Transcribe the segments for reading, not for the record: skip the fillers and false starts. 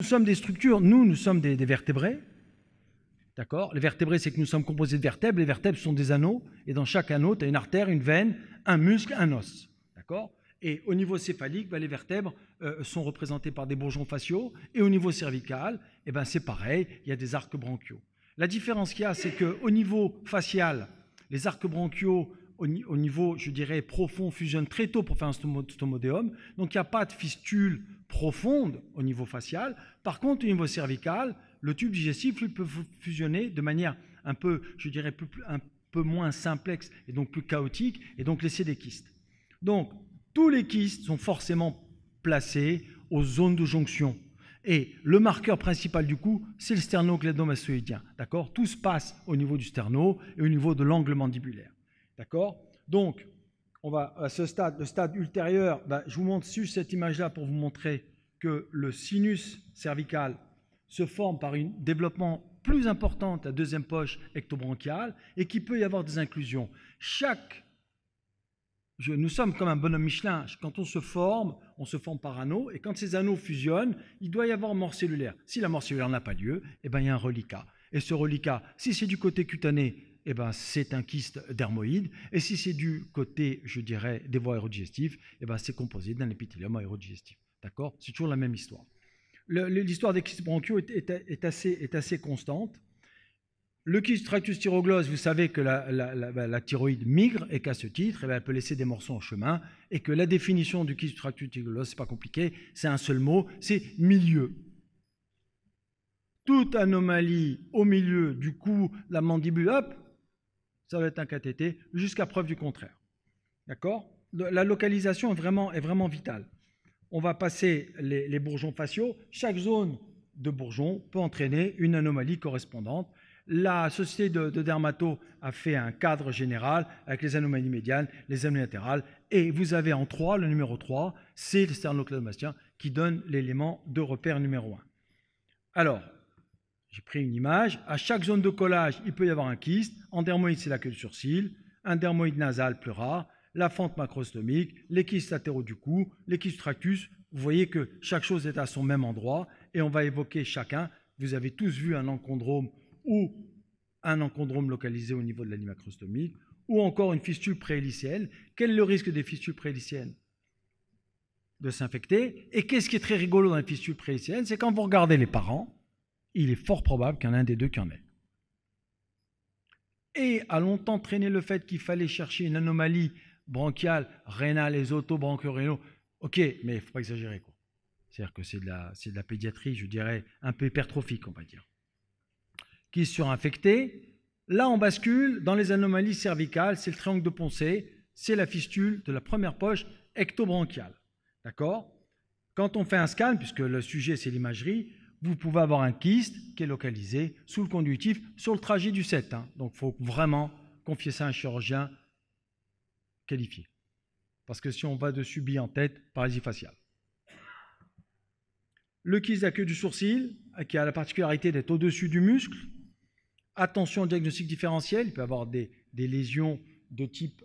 sommes des structures, nous sommes des vertébrés. D'accord? Les vertébrés, c'est que nous sommes composés de vertèbres. Les vertèbres sont des anneaux. Et dans chaque anneau, tu as une artère, une veine, un muscle, un os. D'accord? Et au niveau céphalique, les vertèbres sont représentées par des bourgeons faciaux. Et au niveau cervical, c'est pareil, il y a des arcs branchiaux. La différence qu'il y a, c'est qu'au niveau facial, les arcs branchiaux, au niveau, je dirais, profond, fusionnent très tôt pour faire un stomodéum. Donc, il n'y a pas de fistule profonde au niveau facial. Par contre, au niveau cervical, le tube digestif, lui, peut fusionner de manière un peu, je dirais, un peu moins simplexe et donc plus chaotique, et donc laisser des kystes. Donc, tous les kystes sont forcément placés aux zones de jonction. Et le marqueur principal du coup, c'est le sternoclédomastoïdien. D'accord? Tout se passe au niveau du sterno et au niveau de l'angle mandibulaire. D'accord? Donc, on va à ce stade, le stade ultérieur, je vous montre sur cette image-là pour vous montrer que le sinus cervical se forme par un développement plus important de la deuxième poche ectobronchiale et qu'il peut y avoir des inclusions. Nous sommes comme un bonhomme Michelin. Quand on se forme par anneaux, et quand ces anneaux fusionnent, il doit y avoir mort cellulaire. Si la mort cellulaire n'a pas lieu, il y a un reliquat. Et ce reliquat, si c'est du côté cutané, c'est un kyste dermoïde. Et si c'est du côté, je dirais, des voies aérodigestives, c'est composé d'un épithélium aérodigestif. D'accord? C'est toujours la même histoire. L'histoire des kystes bronchiaux est assez constante. Le kyste tractus thyroglosse, vous savez que la thyroïde migre et qu'à ce titre, elle peut laisser des morceaux en chemin et que la définition du kyste tractus thyroglosse, c'est pas compliqué, c'est un seul mot, c'est milieu. Toute anomalie au milieu du cou, la mandibule, hop, ça va être un cathéter jusqu'à preuve du contraire. D'accord? La localisation est vraiment vitale. On va passer les bourgeons faciaux. Chaque zone de bourgeon peut entraîner une anomalie correspondante. La société de dermato a fait un cadre général avec les anomalies médianes, les anomalies latérales, et vous avez en 3, le numéro 3, c'est le sternoclédomastien qui donne l'élément de repère numéro 1. Alors, j'ai pris une image. À chaque zone de collage, il peut y avoir un kyste. En dermoïde, c'est la queue du sourcil. Un dermoïde nasal plus rare. La fente macrostomique, les kystes latéraux du cou, les kystes tractus. Vous voyez que chaque chose est à son même endroit et on va évoquer chacun. Vous avez tous vu un enchondrome ou un enchondrome localisé au niveau de la ligne macrostomique ou encore une fistule préhélicéenne. Quel est le risque des fistules préhélicéennes? De s'infecter. Et qu'est-ce qui est très rigolo dans les fistules préhélicéennes? C'est quand vous regardez les parents, il est fort probable qu'il y en ait un des deux qui en ait. Et a longtemps traîné le fait qu'il fallait chercher une anomalie bronchiale, rénale, ésotobroncho-rénaux. Ok, mais il ne faut pas exagérer, quoi. C'est-à-dire que c'est de la pédiatrie, je dirais, un peu hypertrophique, on va dire. Qui est surinfecté. Là, on bascule dans les anomalies cervicales, c'est le triangle de Poncé, c'est la fistule de la première poche ectobronchiale. D'accord? Quand on fait un scan, puisque le sujet c'est l'imagerie, vous pouvez avoir un kyste qui est localisé sous le conductif sur le trajet du 7. Donc, il faut vraiment confier ça à un chirurgien qualifié. Parce que si on va dessus, bille en tête, paralysie faciale. Le kyste de la queue du sourcil, qui a la particularité d'être au-dessus du muscle. Attention au diagnostic différentiel, il peut y avoir des lésions de type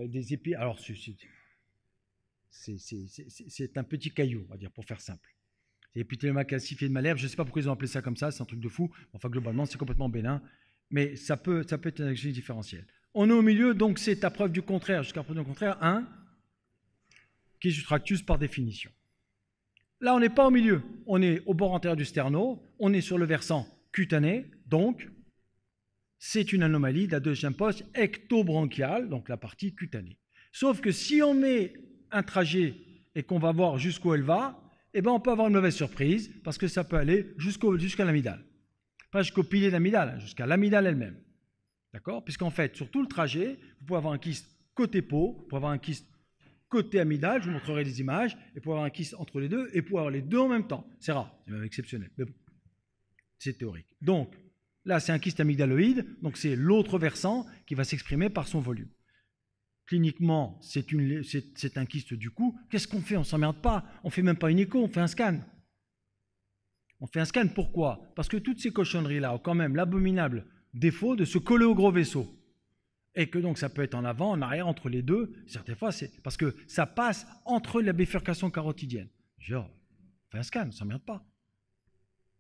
des épis. Alors, c'est un petit caillou, on va dire, pour faire simple. C'est l'épithélium calcifié de Malherbe, je ne sais pas pourquoi ils ont appelé ça comme ça, c'est un truc de fou. Enfin, globalement, c'est complètement bénin, mais ça peut être un diagnostic différentiel. On est au milieu, donc c'est à preuve du contraire, jusqu'à preuve du contraire, un kyste du tractus par définition. Là, on n'est pas au milieu, on est au bord antérieur du sterno, on est sur le versant cutané, donc c'est une anomalie de la deuxième poche ectobronchiale, donc la partie cutanée. Sauf que si on met un trajet et qu'on va voir jusqu'où elle va, on peut avoir une mauvaise surprise parce que ça peut aller jusqu'à l'amygdale. Pas jusqu'au pilier d'amygdale, jusqu'à l'amygdale elle-même. D'accord? Puisqu'en fait, sur tout le trajet, vous pouvez avoir un kyste côté peau, vous pouvez avoir un kyste côté amygdale, je vous montrerai des images, et vous pouvez avoir un kyste entre les deux, et vous pouvez avoir les deux en même temps. C'est rare, c'est même exceptionnel, mais bon, c'est théorique. Donc, là, c'est un kyste amygdaloïde, donc c'est l'autre versant qui va s'exprimer par son volume. Cliniquement, c'est un kyste du cou. Qu'est-ce qu'on fait? On ne s'emmerde pas. On ne fait même pas une écho, on fait un scan. On fait un scan, pourquoi? Parce que toutes ces cochonneries-là ont quand même l'abominable défaut de se coller au gros vaisseau. Et que donc ça peut être en avant, en arrière, entre les deux. Certaines fois, c'est parce que ça passe entre la bifurcation carotidienne. Genre, on fait un scan, on ne s'emmerde pas.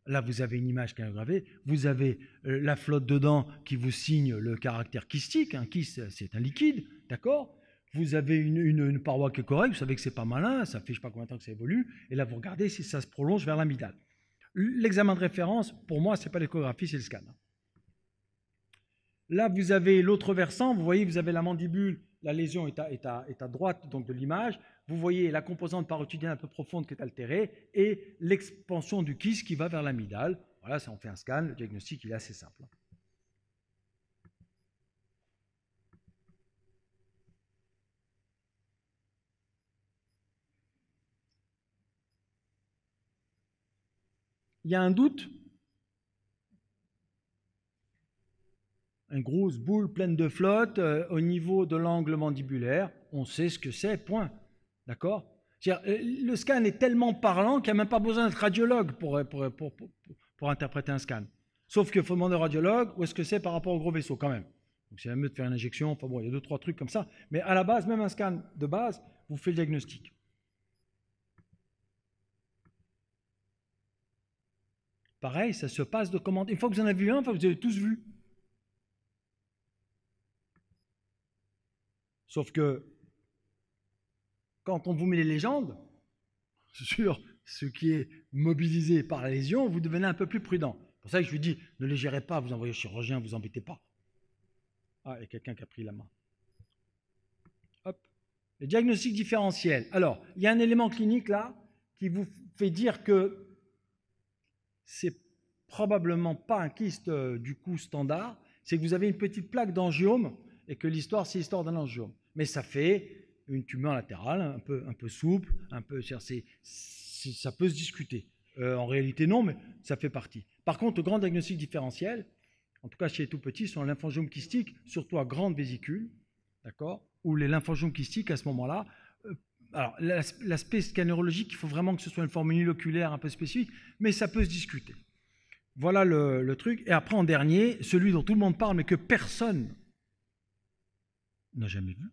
Là, vous avez une image cariogravée, vous avez la flotte dedans qui vous signe le caractère kystique. Un kyste, c'est un liquide, d'accord? Vous avez une paroi qui est correcte, vous savez que c'est pas malin, ça fait je sais pas combien de temps que ça évolue, et là, vous regardez si ça se prolonge vers l'amygdale. L'examen de référence, pour moi, c'est pas l'échographie, c'est le scan. Là, vous avez l'autre versant, vous voyez, vous avez la mandibule, la lésion est à droite donc, de l'image, vous voyez la composante parotidienne un peu profonde qui est altérée et l'expansion du kyste qui va vers l'amygdale. Voilà, ça on fait un scan, le diagnostic il est assez simple. Il y a un doute? Une grosse boule pleine de flotte au niveau de l'angle mandibulaire, on sait ce que c'est, point. D'accord? Le scan est tellement parlant qu'il n'y a même pas besoin d'être radiologue pour interpréter un scan. Sauf qu'il faut demander au radiologue où est-ce que c'est par rapport au gros vaisseau, quand même. Donc c'est mieux de faire une injection, enfin bon, il y a 2-3 trucs comme ça. Mais à la base, même un scan de base, vous fait le diagnostic. Pareil, ça se passe de commande. Une fois que vous en avez vu un, enfin, vous avez tous vu. Sauf que quand on vous met les légendes sur ce qui est mobilisé par la lésion, vous devenez un peu plus prudent. C'est pour ça que je vous dis, ne les gérez pas, vous envoyez au chirurgien, vous embêtez pas. Ah, il y a quelqu'un qui a pris la main. Hop. Le diagnostic différentiel. Alors, il y a un élément clinique là qui vous fait dire que c'est probablement pas un kyste du coup standard, c'est que vous avez une petite plaque d'angiome et que l'histoire, c'est l'histoire d'un angiome. Mais ça fait une tumeur latérale, un peu souple, un peu, ça peut se discuter. En réalité, non, mais ça fait partie. Par contre, le grand diagnostic différentiel, en tout cas chez les tout petits, sont les lymphangiomes kystiques, surtout à grande vésicule, d'accord? Ou les lymphangiomes kystiques, à ce moment-là, alors l'aspect scanérologique, il faut vraiment que ce soit une forme uniloculaire un peu spécifique, mais ça peut se discuter. Voilà le truc. Et après, en dernier, celui dont tout le monde parle, mais que personne n'a jamais vu,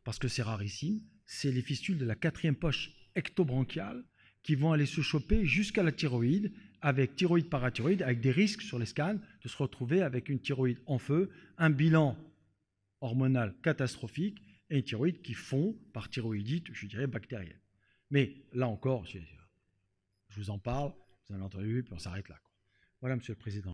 parce que c'est rarissime, c'est les fistules de la quatrième poche ectobranchiale qui vont aller se choper jusqu'à la thyroïde, avec thyroïde parathyroïde, avec des risques sur les scans de se retrouver avec une thyroïde en feu, un bilan hormonal catastrophique et une thyroïde qui fond par thyroïdite, je dirais, bactérienne. Mais là encore, je vous en parle, vous en avez entendu, puis on s'arrête là. Voilà, Monsieur le Président.